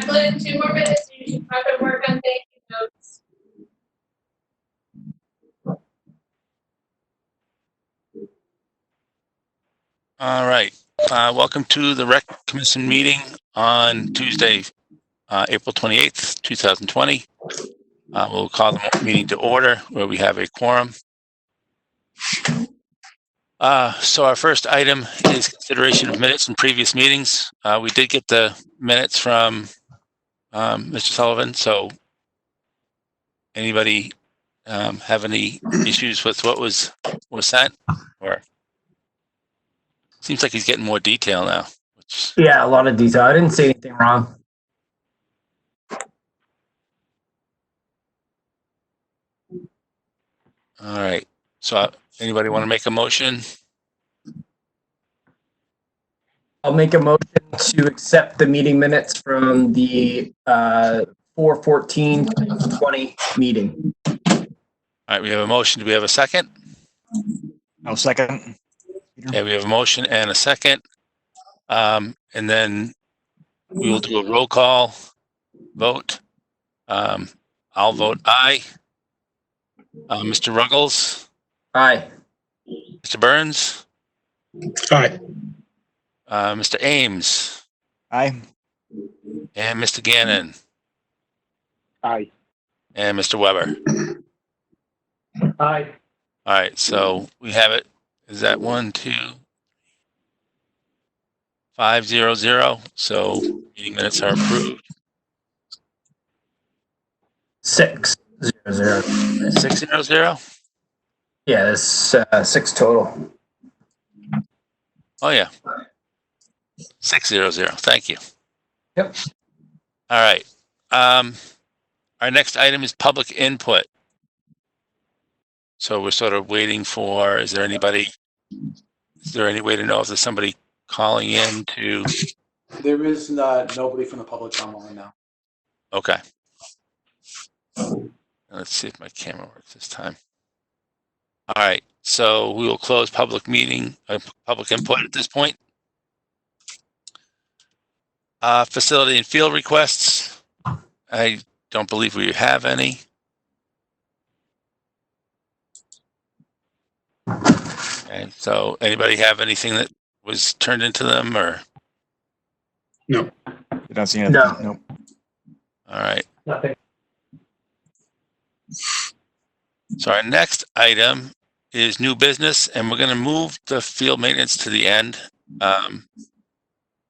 Jacqueline, 2 more minutes. You should probably work on thank you notes. All right. Welcome to the Rec Commission meeting on Tuesday, April 28th, 2020. We'll call the meeting to order where we have a quorum. So our first item is consideration of minutes from previous meetings. We did get the minutes from Mr. Sullivan. So anybody have any issues with what was sent? Or seems like he's getting more detail now. Yeah, a lot of detail. I didn't say anything wrong. All right. So anybody want to make a motion? I'll make a motion to accept the meeting minutes from the 4/14/20 meeting. All right, we have a motion. Do we have a second? I'll second. Yeah, we have a motion and a second. And then we will do a roll call vote. I'll vote aye. Mr. Ruggles? Aye. Mr. Burns? Aye. Mr. Ames? Aye. And Mr. Gannon? Aye. And Mr. Weber? Aye. All right, so we have it. Is that 1, 2, 5, 0, 0? So meeting minutes are approved. 6 0 0. 6, 0, 0? Yeah, there's 6 total. Oh, yeah. 6, 0, 0. Thank you. Yep. All right. Our next item is public input. So we're sort of waiting for, is there any way to know if there's somebody calling in to? There is nobody from the public online now. Okay. Let's see if my camera works this time. All right. So we will close public input at this point. Facility and field requests. I don't believe we have any. And so anybody have anything that was turned into them or? No. You don't see anything? No. Nope. All right. Nothing. So our next item is new business, and we're going to move the field maintenance to the end.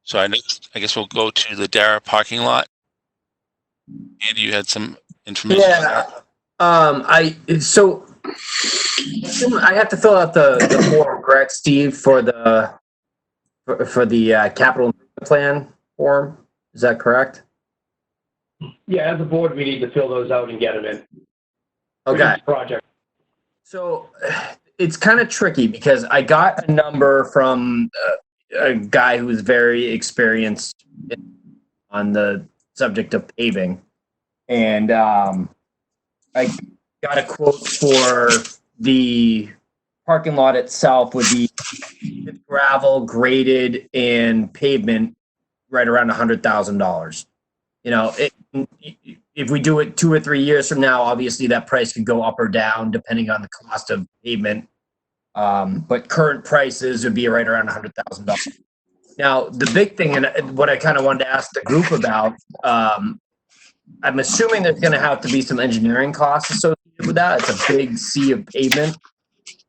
So I guess we'll go to the Dara parking lot. Andy, you had some information. Yeah. I have to fill out the form, correct, Steve, for the capital improvement plan form. Is that correct? Yeah, as a board, we need to fill those out and get them in. Okay. Project. So it's kind of tricky because I got a number from a guy who's very experienced on the subject of paving. And I got a quote for the parking lot itself would be gravel, graded, and pavement right around $100,000. You know, if we do it 2 or 3 years from now, obviously that price could go up or down depending on the cost of pavement. But current prices would be right around $100,000. Now, the big thing, and what I kind of wanted to ask the group about, I'm assuming there's going to have to be some engineering costs associated with that. It's a big sea of pavement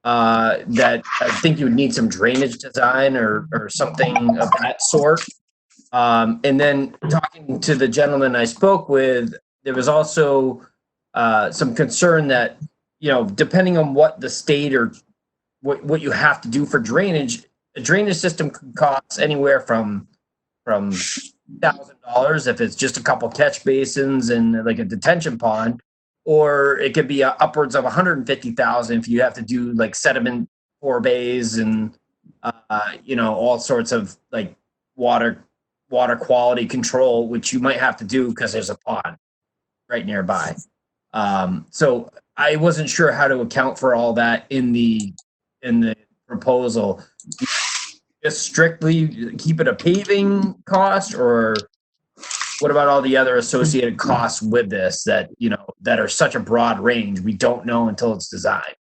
that I think you would need some drainage design or something of that sort. And then talking to the gentleman I spoke with, there was also some concern that, you know, depending on what the state or what you have to do for drainage, a drainage system could cost anywhere from $1,000 if it's just a couple catch basins and like a detention pond, or it could be upwards of $150,000 if you have to do like sediment forebays and you know, all sorts of like water quality control, which you might have to do because there's a pond right nearby. So I wasn't sure how to account for all that in the proposal. Just strictly keep it a paving cost, or what about all the other associated costs with this that, that are such a broad range? We don't know until it's designed.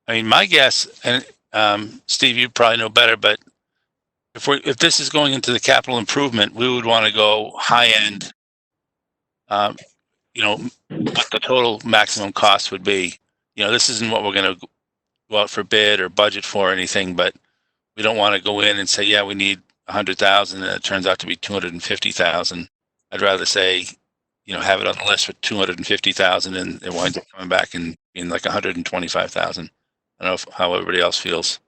I mean, my guess, and Steve, you probably know better, but if this is going into the capital improvement, we would want to go high end. What the total maximum cost would be. This isn't what we're going to go out for bid or budget for or anything, but we don't want to go in and say, yeah, we need 100,000, and it turns out to be 250,000. I'd rather say, have it on the list for 250,000, and it winds up coming back and being like 125,000. I don't know how everybody else feels.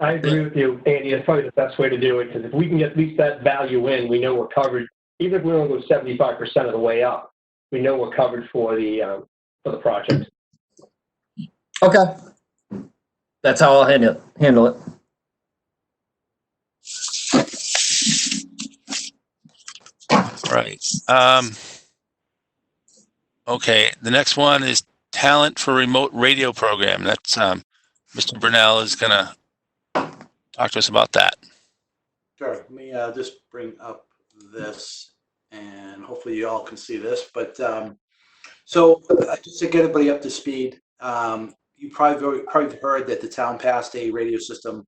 I agree with you, Andy. It's probably the best way to do it, because if we can get at least that value in, we know we're covered. Even if we don't go 75% of the way up, we know we're covered for the project. Okay. That's how I'll handle it. Right. Okay. The next one is talent for remote radio program. That's Mr. Brunel is going to talk to us about that. Sure. Let me just bring up this, and hopefully you all can see this. But so just to get everybody up to speed, you probably heard that the town passed a radio system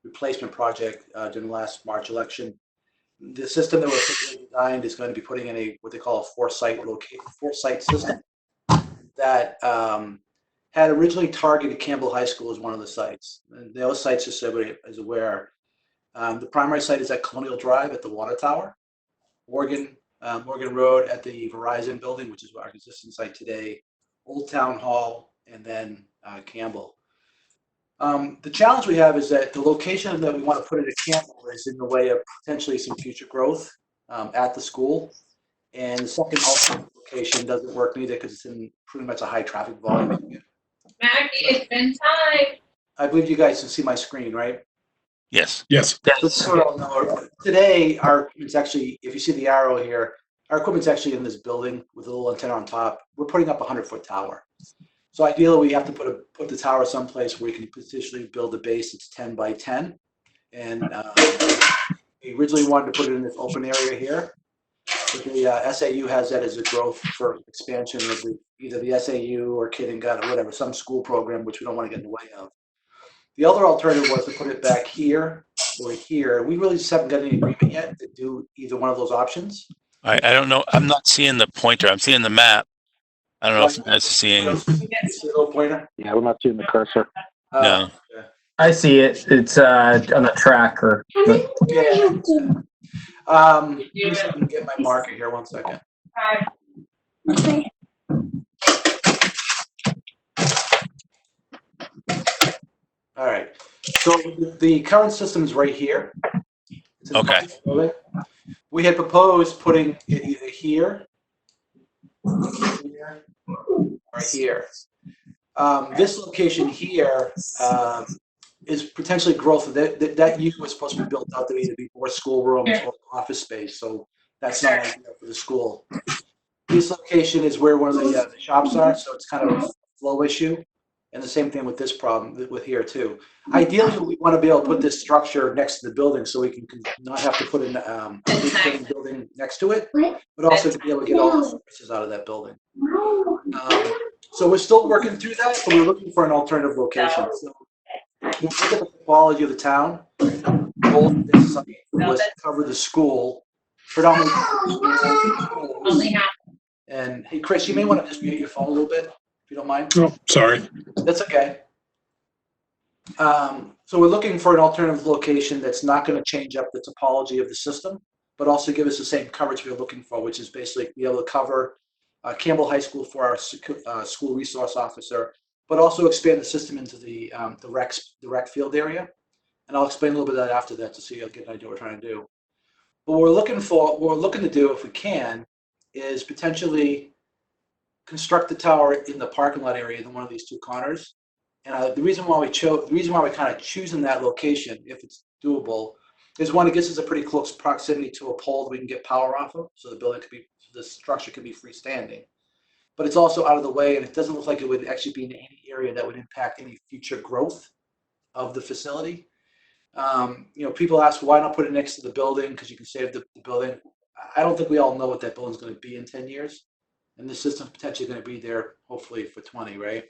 replacement project during the last March election. The system that was designed is going to be putting in what they call a four-site system that had originally targeted Campbell High School as one of the sites. And the other sites, just so everybody is aware, the primary site is at Colonial Drive at the Water Tower, Morgan Road at the Verizon building, which is our existing site today, Old Town Hall, and then Campbell. The challenge we have is that the location that we want to put it at Campbell is in the way of potentially some future growth at the school. And the second alternate location doesn't work either because it's in pretty much a high traffic volume area. Maggie, it's been time. I believe you guys can see my screen, right? Yes. Yes. So today, our equipment's actually, if you see the arrow here, our equipment's actually in this building with a little antenna on top. We're putting up a 100-foot tower. So ideally, we have to put the tower someplace where we can potentially build a base that's 10 by 10. And we originally wanted to put it in this open area here. But the SAU has that as a growth for expansion of either the SAU or Kid and Gut or whatever, some school program, which we don't want to get in the way of. The other alternative was to put it back here or here. We really just haven't got any agreement yet to do either one of those options. I don't know. I'm not seeing the pointer. I'm seeing the map. I don't know if you guys are seeing. You see the little pointer? Yeah, we're not seeing the cursor. No. Okay. I see it. It's on the tracker. Yeah. Let me see if I can get my marker here. 1 second. All right. So the current system is right here. It's in Okay. the building. We had proposed putting it either here or here. This location here is potentially growth. That unit was supposed to be built out to either be more schoolrooms or office space, so that's not ideal for the school. This location is where one of the shops are, so it's kind of a flow issue. And the same thing with this problem with here too. Ideally, we want to be able to put this structure next to the building so we can not have to put in a big building next to it, but also to be able to get all the services out of that building. So we're still working through that, but we're looking for an alternative location. So when we look at the quality of the town, the goal of this site was to cover the school, predominantly schools. Only half. And hey, Chris, you may want to just mute your phone a little bit, if you don't mind. Oh, sorry. That's okay. So we're looking for an alternative location that's not going to change up the topology of the system, but also give us the same coverage we're looking for, which is basically be able to cover Campbell High School for our school resource officer, but also expand the system into the rec field area. And I'll explain a little bit of that after that to see you'll get an idea what we're trying to do. But what we're looking to do, if we can, is potentially construct the tower in the parking lot area in one of these two corners. And the reason why we're kind of choosing that location, if it's doable, is one, it gives us a pretty close proximity to a pole that we can get power off of, so the structure could be freestanding. But it's also out of the way, and it doesn't look like it would actually be in any area that would impact any future growth of the facility. People ask why not put it next to the building because you can save the building. I don't think we all know what that building's going to be in 10 years, and the system's potentially going to be there hopefully for 20, right?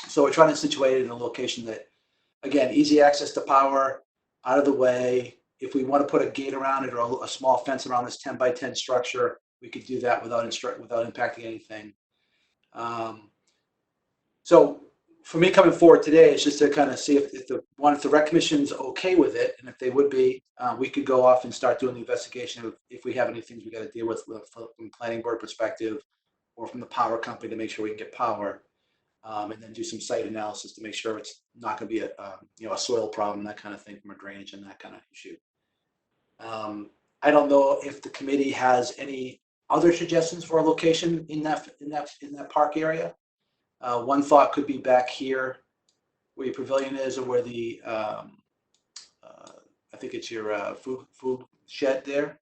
So we're trying to situate it in a location that, again, easy access to power, out of the way. If we want to put a gate around it or a small fence around this 10 by 10 structure, we could do that without impacting anything. So for me coming forward today is just to kind of see if the rec commission's okay with it, and if they would be, we could go off and start doing the investigation if we have any things we got to deal with from planning board perspective or from the power company to make sure we can get power, and then do some site analysis to make sure it's not going to be a soil problem, that kind of thing, from a drainage and that kind of issue. I don't know if the committee has any other suggestions for a location in that park area. One thought could be back here where your pavilion is, or where the I think it's your food shed there,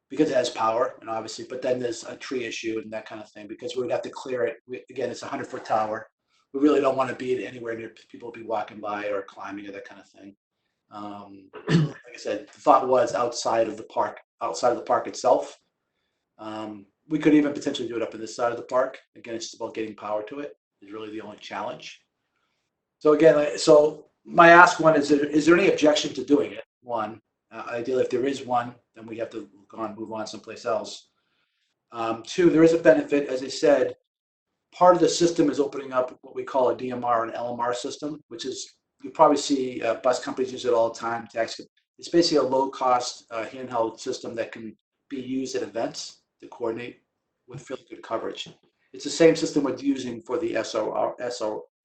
because it has power, and obviously, but then there's a tree issue and that kind of thing, because we'd have to clear it. Again, it's a 100-foot tower. We really don't want to be anywhere near people be walking by or climbing or that kind of thing. Like I said, the thought was outside of the park itself. We could even potentially do it up in this side of the park. Again, it's about getting power to it is really the only challenge. So again, so my ask one is there any objection to doing it? One, ideally, if there is one, then we have to move on someplace else. Two, there is a benefit, as I said. Part of the system is opening up what we call a DMR and LMR system, which is, you probably see bus companies use it all the time. It's basically a low-cost handheld system that can be used at events to coordinate with really good coverage. It's the same system we're using for the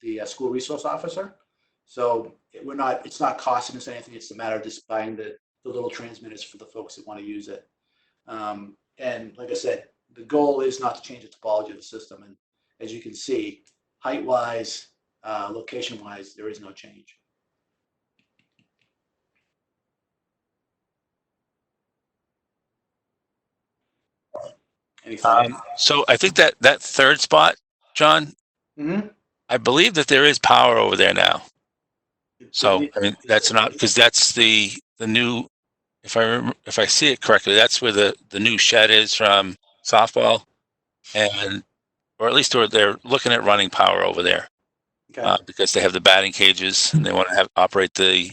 the school resource officer. So it's not costing us anything. It's a matter of just buying the little transmitters for the folks that want to use it. And like I said, the goal is not to change the topology of the system. And as you can see, height-wise, location-wise, there is no change. Any thoughts? So I think that third spot, John, Mm-hmm. I believe that there is power over there now. So I mean, that's not, because that's the new. If I see it correctly, that's where the new shed is from softball, and or at least they're looking at running power over there, Okay. because they have the batting cages and they want to operate the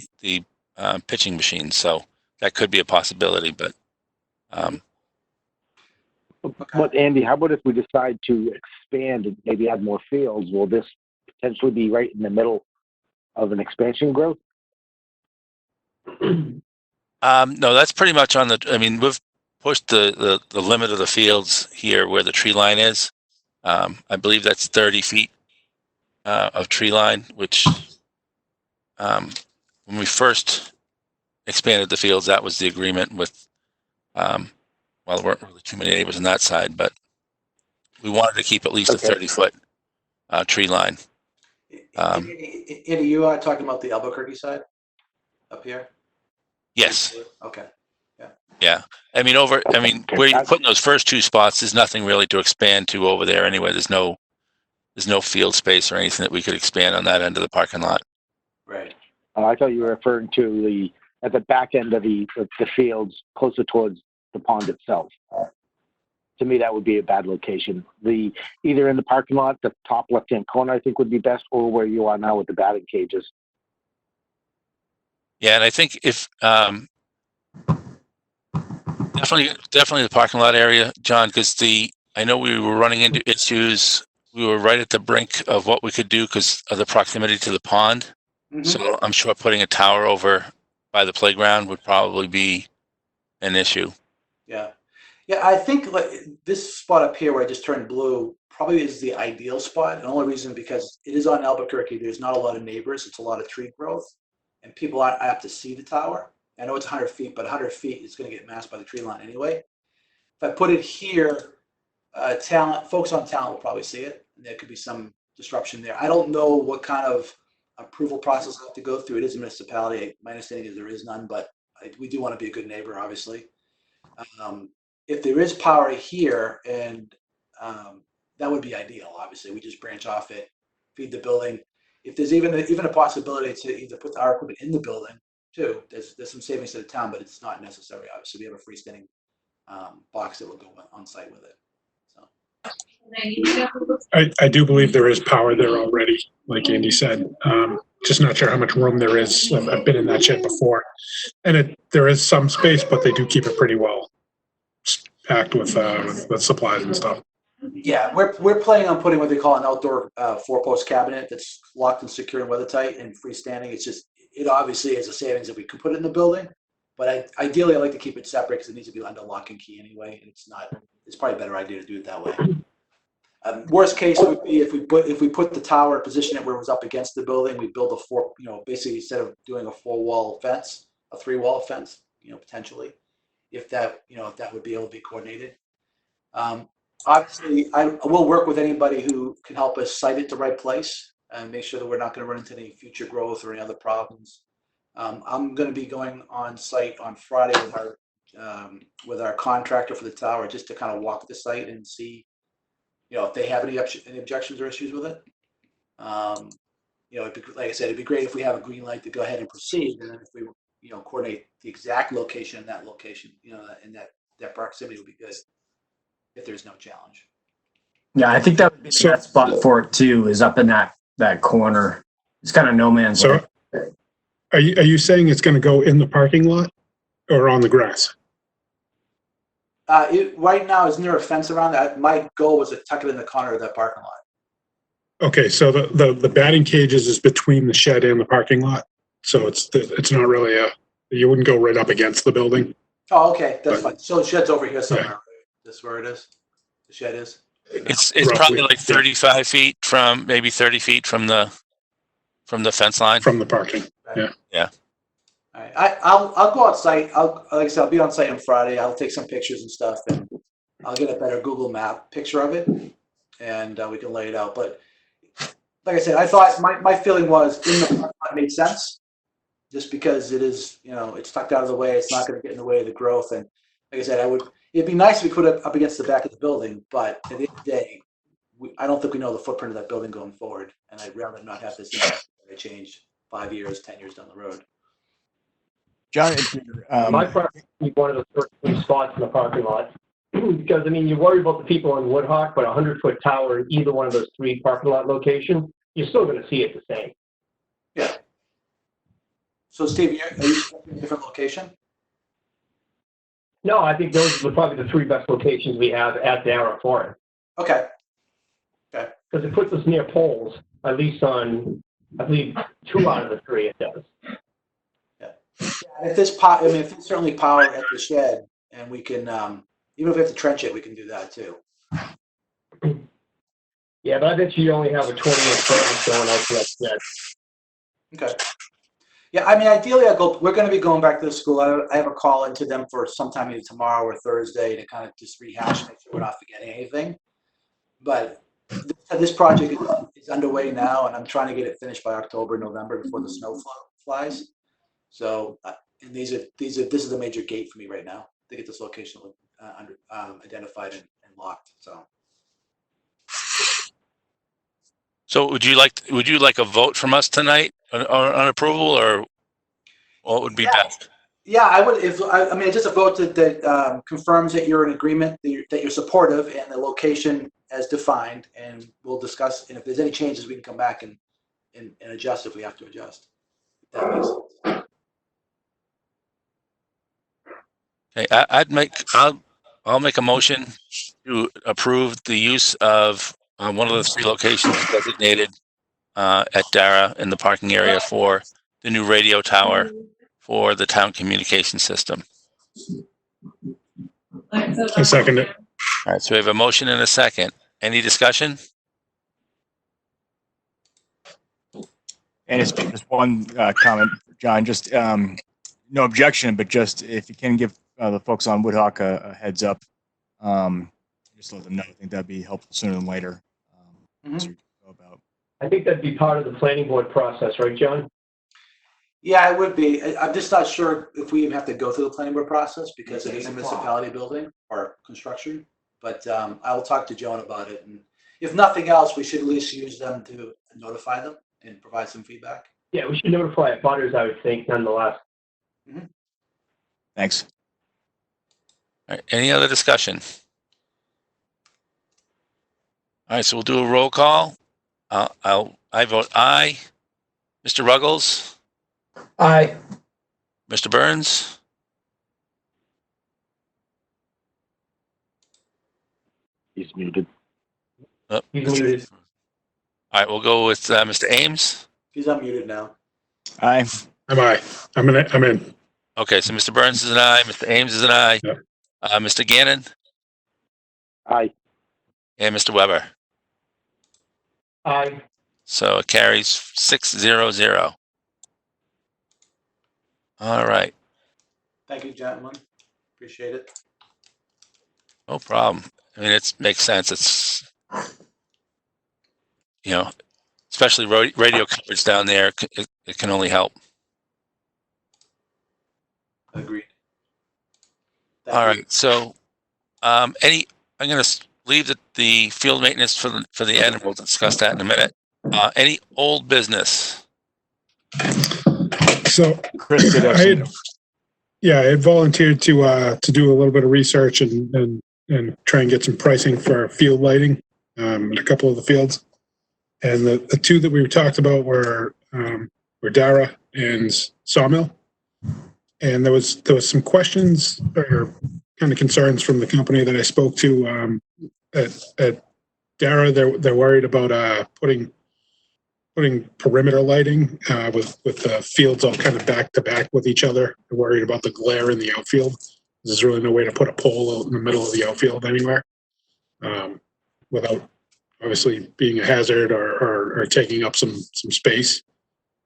pitching machines. So that could be a possibility, but. But Andy, how about if we decide to expand and maybe add more fields? Will this potentially be right in the middle of an expansion growth? No, that's pretty much on the. I mean, we've pushed the limit of the fields here where the tree line is. I believe that's 30 feet of tree line, which when we first expanded the fields, that was the agreement with. Well, there weren't really too many neighbors on that side, but we wanted to keep at least a 30-foot tree line. Andy, you are talking about the Albuquerque side up here? Yes. Okay. Yeah. I mean, where you're putting those first two spots, there's nothing really to expand to over there anyway. There's no field space or anything that we could expand on that end of the parking lot. Right. I thought you were referring to at the back end of the fields, closer towards the pond itself. To me, that would be a bad location. Either in the parking lot, the top left-hand corner, I think would be best, or where you are now with the batting cages. Yeah, and I think if definitely the parking lot area, John, because I know we were running into issues. We were right at the brink of what we could do because of the proximity to the pond. Mm-hmm. So I'm sure putting a tower over by the playground would probably be an issue. Yeah. I think this spot up here where I just turned blue probably is the ideal spot. The only reason because it is on Albuquerque. There's not a lot of neighbors. It's a lot of tree growth, and people aren't apt to see the tower. I know it's 100 feet, but 100 feet is going to get masked by the tree line anyway. If I put it here, folks on Talent will probably see it, and there could be some disruption there. I don't know what kind of approval process I have to go through. It is a municipality. My understanding is there is none, but we do want to be a good neighbor, obviously. If there is power here, and that would be ideal. Obviously, we just branch off it, feed the building. if there's even a possibility to either put our equipment in the building too, there's some savings to the town, but it's not necessary. Obviously, we have a freestanding box that will go on site with it. So I do believe there is power there already, like Andy said. Just not sure how much room there is. I've been in that shed before. And there is some space, but they do keep it pretty well packed with supplies and stuff. yeah, we're planning on putting what they call an outdoor 4-post cabinet that's locked and secure and weathertight and freestanding. It's just, it obviously is a savings if we could put it in the building, but ideally I like to keep it separate because it needs to be under lock and key anyway. And it's probably a better idea to do it that way. Worst case would be if we put the tower, position it where it was up against the building, we build basically instead of doing a 4-wall fence, a 3-wall fence, potentially, if that would be able to be coordinated. Obviously, I will work with anybody who can help us site it the right place and make sure that we're not going to run into any future growth or any other problems. I'm going to be going on site on Friday with our contractor for the tower just to kind of walk the site and see, if they have any objections or issues with it. Like I said, it'd be great if we have a green light to go ahead and proceed, and then if we, coordinate the exact location in that location, in that proximity would be good if there's no challenge. Yeah, I think that would be the best spot for it too, is up in that corner. It's kind of no man's land. So are you saying it's going to go in the parking lot or on the grass? Right now, isn't there a fence around that? My goal was to tuck it in the corner of that parking lot. Okay, so the batting cages is between the shed and the parking lot. So it's not really you wouldn't go right up against the building. Oh, okay, that's fine. So the shed's over here somewhere. Yeah. That's where it is. The shed is. It's probably like 35 feet from, maybe 30 feet from the fence line. From the parking. Right. Yeah. All right. I'll go out site. Like I said, I'll be on site on Friday. I'll take some pictures and stuff, and I'll get a better Google Map picture of it, and we can lay it out. But like I said, I thought my feeling was in the parking lot made sense, just because it is, it's tucked out of the way. It's not going to get in the way of the growth. And like I said, it'd be nice if we put it up against the back of the building, but at the end of the day, I don't think we know the footprint of that building going forward. And I'd rather not have this change 5 years, 10 years down the road. John, My preference would be one of the first 3 spots in the parking lot. Because, you worry about the people on Woodhawk, but a 100-foot tower in either one of those 3 parking lot locations, you're still going to see it the same. Yeah. So, Steve, are you in a different location? No, I think those are probably the 3 best locations we have at Dara for it. Okay. Because it puts us near poles, at least on, I believe, 2 out of the 3 it does. Yeah. And if there's power, if there's certainly power at the shed, and we can, even if we have to trench it, we can do that too. Yeah, but I bet you only have a 20-inch service going out to that shed. Okay. Yeah, ideally, we're going to be going back to the school. I have a call into them for sometime either tomorrow or Thursday to kind of just rehash, make sure we're not forgetting anything. But this project is underway now, and I'm trying to get it finished by October, November before the snow flies. So, and this is a major gate for me right now to get this location identified and locked. So would you like a vote from us tonight on approval, or what would be best? Yeah, I would. Just a vote that confirms that you're in agreement, that you're supportive, and the location as defined, and we'll discuss. And if there's any changes, we can come back and adjust if we have to adjust. If that makes sense. Okay, I'll make a motion to approve the use of one of the 3 locations designated at Dara in the parking area for the new radio tower for the town communication system. I second it. All right, so we have a motion and a second. Any discussion? and it's just one comment, John. Just no objection, but just if you can give the folks on Woodhawk a heads up, just let them know. I think that'd be helpful sooner than later. I think that'd be part of the planning board process, right, John? Yeah, it would be. I'm just not sure if we even have to go through the planning board process because it is a municipality building or construction. But I will talk to Joan about it. And if nothing else, we should at least use them to notify them and provide some feedback? Yeah, we should notify butters, I would think, nonetheless. Thanks. All right, any other discussion? All right, so we'll do a roll call. I vote aye. Mr. Ruggles, Aye. Mr. Burns, He's muted. He's muted. All right, we'll go with Mr. Ames. He's unmuted now. Aye. I'm aye. I'm in. Okay, so Mr. Burns is an aye, Mr. Ames is an aye, Yep. Mr. Gannon, Aye. and Mr. Weber. Aye. So it carries 6-0-0. All right, Thank you, gentlemen. Appreciate it. no problem. I mean, it makes sense. It's, especially radio coverage down there, it can only help. Agreed. Thank All you. right, so I'm going to leave the field maintenance for the end, and we'll discuss that in a minute. Any old business? So Chris did have I some. had, yeah, I had volunteered to do a little bit of research and try and get some pricing for field lighting in a couple of the fields. And the two that we talked about were Dara and Sawmill. And there was some questions or kind of concerns from the company that I spoke to at Dara. They're worried about putting perimeter lighting with the fields all kind of back to back with each other. They're worried about the glare in the outfield. There's really no way to put a pole out in the middle of the outfield anywhere without obviously being a hazard or taking up some space.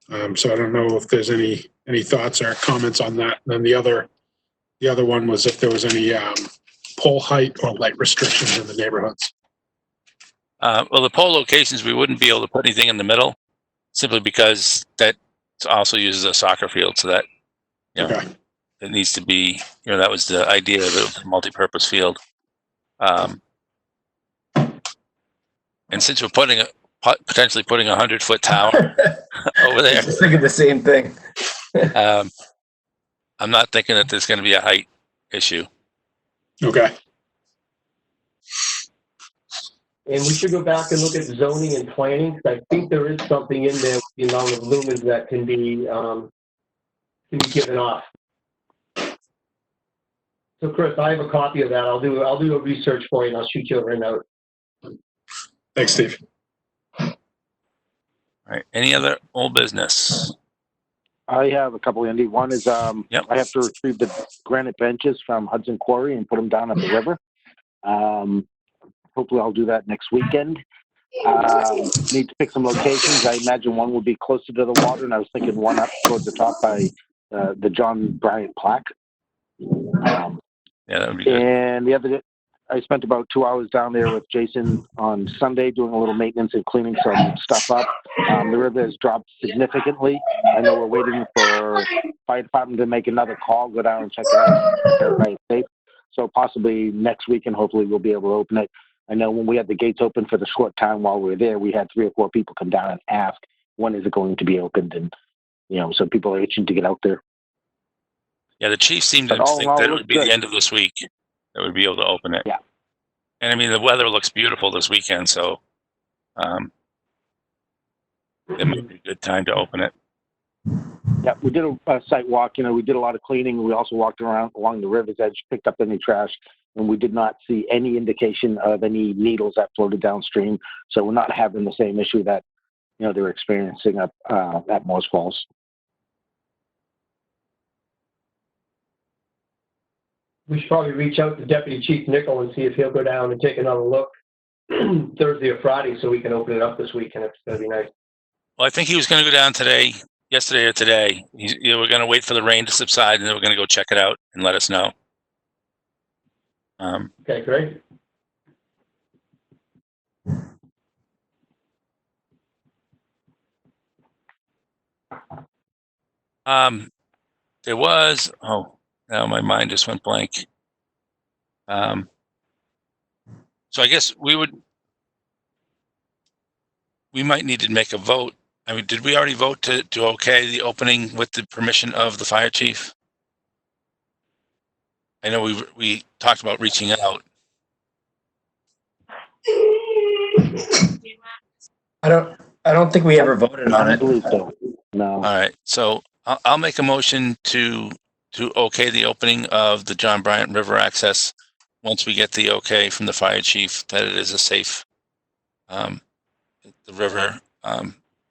So I don't know if there's any thoughts or comments on that. And then the other one was if there was any pole height or light restrictions in the neighborhoods. Well, the pole locations, we wouldn't be able to put anything in the middle, simply because that also uses a soccer field. So that, Okay. it needs to be, that was the idea of the multi-purpose field. And since we're potentially putting a 100-foot tower over there, Just thinking the same thing. I'm not thinking that there's going to be a height issue. Okay. And we should go back and look at zoning and planning, because I think there is something in there with the amount of lumens that can be given off. So Chris, I have a copy of that. I'll do a research for you and I'll shoot you over a note. Thanks, Steve. All right. Any other old business? I have a couple, Andy. One is Yep. I have to retrieve the granite benches from Hudson Quarry and put them down at the river. Hopefully I'll do that next weekend. Need to pick some locations. I imagine one would be closer to the water, and I was thinking one up towards the top by the John Bryant plaque. Yeah, that would be good. And the other day, I spent about 2 hours down there with Jason on Sunday doing a little maintenance and cleaning some stuff up. The river has dropped significantly. I know we're waiting for fire department to make another call, go down and check it out. Everybody's safe. So possibly next week, and hopefully we'll be able to open it. I know when we had the gates open for the short time while we were there, we had 3 or 4 people come down and ask, when is it going to be opened? And, so people are itching to get out there. Yeah, the chief seemed to But all in think all, that it it would looks be good. the end of this week that we'd be able to open it. Yeah. And I mean, the weather looks beautiful this weekend, so it might be a good time to open it. Yeah, we did a site walk. We did a lot of cleaning. We also walked around along the river's edge, picked up any trash, and we did not see any indication of any needles that floated downstream. So we're not having the same issue that, they were experiencing up at Moores Falls. We should probably reach out to Deputy Chief Nickel and see if he'll go down and take another look Thursday or Friday so we can open it up this weekend. It's going to be nice. Well, I think he was going to go down yesterday or today. We're going to wait for the rain to subside, and then we're going to go check it out and let us know. Okay, great. There was, now my mind just went blank. So I guess we might need to make a vote I mean, did we already vote to okay the opening with the permission of the fire chief? I know we talked about reaching out. I don't think we ever voted on I don't it. believe so. No. All right, so I'll make a motion to okay the opening of the John Bryant River access once we get the okay from the fire chief that it is a safe, the river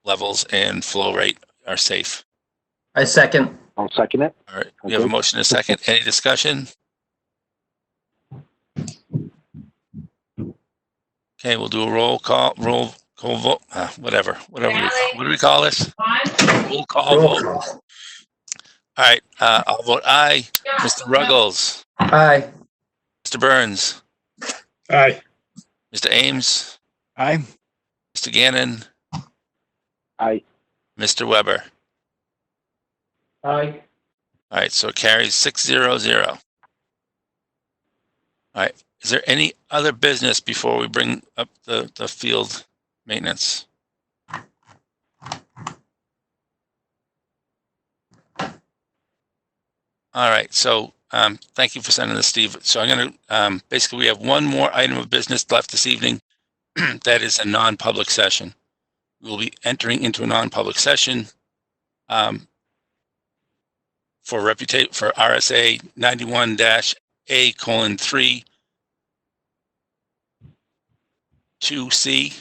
levels and flow rate are safe. I second. I'll second it. All right, we have a Okay. motion and a second. Any discussion? Okay, we'll do a roll call vote, whatever. What do we call this? Roll call Roll vote. call. All right, I'll vote aye. Mr. Ruggles, Aye. Mr. Burns, Aye. Mr. Ames, Aye. Mr. Gannon, Aye. Mr. Weber. Aye. All right, so it carries 6-0-0. All right, is there any other business before we bring up the field maintenance? All right, so thank you for sending this, Steve. So I'm going to basically we have one more item of business left this evening. That is a non-public session. We will be entering into a non-public session for RSA 91-A:3 2C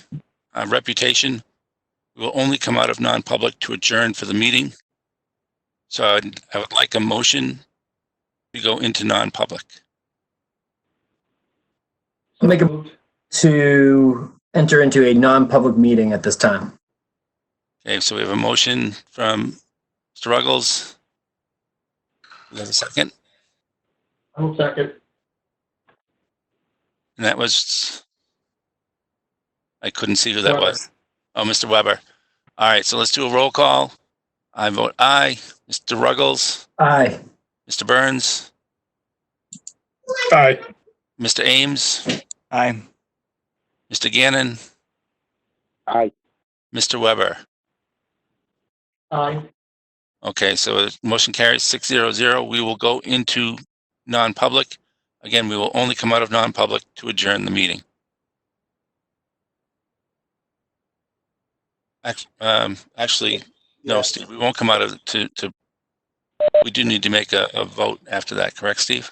reputation. We will only come out of non-public to adjourn for the meeting. So I would like a motion to go into non-public. I'll make a to enter into a non-public meeting at this time. Okay, so we have a motion from Mr. Ruggles. We have a second, I'll second. and that was, I couldn't see who that Weber. was. Oh, Mr. Weber. All right, so let's do a roll call. I vote aye. Mr. Ruggles, Aye. Mr. Burns, Aye. Mr. Ames, Aye. Mr. Gannon, Aye. Mr. Weber. Aye. Okay, so the motion carries 6-0-0. We will go into non-public. Again, we will only come out of non-public to adjourn the meeting. Actually, no, Steve, we won't come out of we do need to make a vote after that, correct, Steve?